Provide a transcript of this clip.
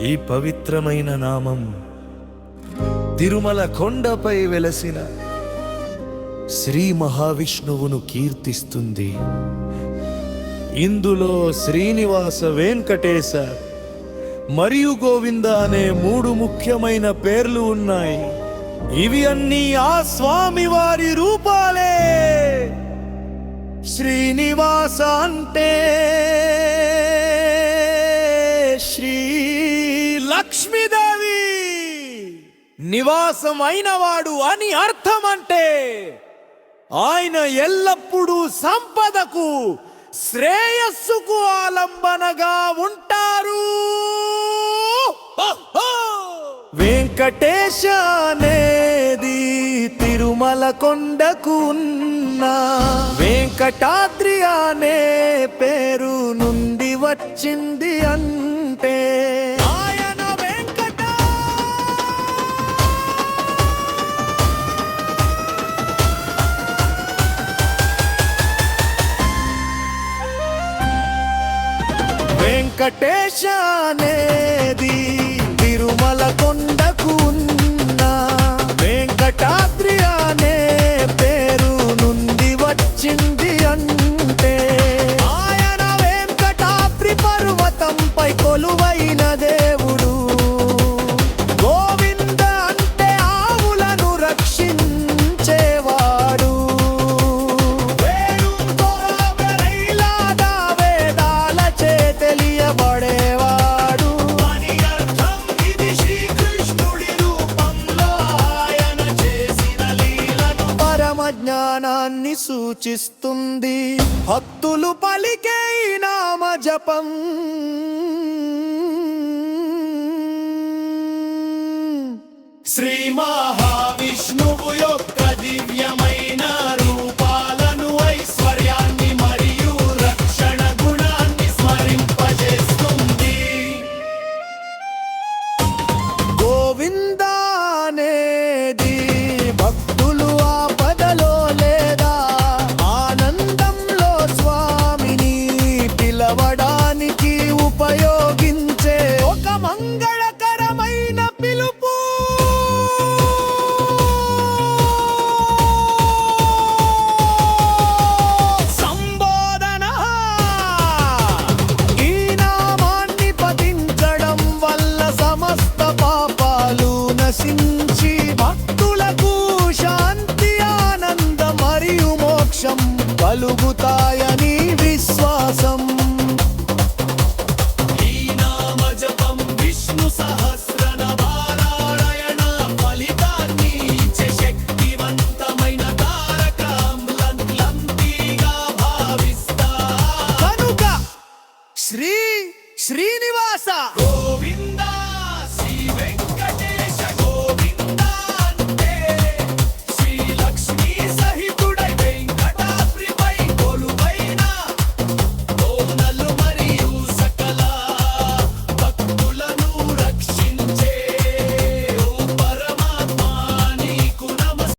ఈ పవిత్రమైన నామం తిరుమల కొండపై వెలసిన శ్రీ మహావిష్ణువును కీర్తిస్తుంది. ఇందులో శ్రీనివాస, వెంకటేశ మరియు గోవింద అనే 3 ముఖ్యమైన పేర్లు ఉన్నాయి. ఇవి అన్నీ ఆ స్వామి వారి రూపాలే. శ్రీనివాస అంటే శ్రీ లక్ష్మీదేవి నివాసం అయినవాడు అని అర్థం. అంటే ఆయన ఎల్లప్పుడూ సంపదకు, శ్రేయస్సుకు ఆలంబనగా ఉంటారు. వెంకటేశ అనేది తిరుమల కొండకు ఉన్న వెంకటాద్రి అనే పేరు నుండి వచ్చింది. అంటే ఆయన వెంకటేశ అనేది తిరుమల కొండకు ఉన్న వెంకటాద్రి అనే పేరు నుండి వచ్చింది. అంటే ఆయన వెంకటాద్రి పర్వతంపై కొలువైన దేవుడు. గోవింద అంటే ఆవులను రక్షించేవాడు. వేదాలచే తెలియబడేవాడు. జ్ఞానాన్ని సూచిస్తుంది. భక్తులు పలికే నామ జపం శ్రీ మహావిష్ణువు యొక్క దివ్యమైన రూపాలను, ఐశ్వర్యాన్ని మరియు రక్షణ గుణాన్ని స్మరింపజేస్తుంది. గోవింద అనేది భక్తులు ఆపదలో లేదా ఆనందంలో స్వామిని పిలవడానికి ఉపయోగించే ఒక మంగళకరమైన పిలుపు. సంబోధన. ఈ నామాన్ని పఠించడం వల్ల సమస్త పాపాలు నశించి భక్తులకు శాంతి, ఆనందం మరియు మోక్షం కలుగుతాయి.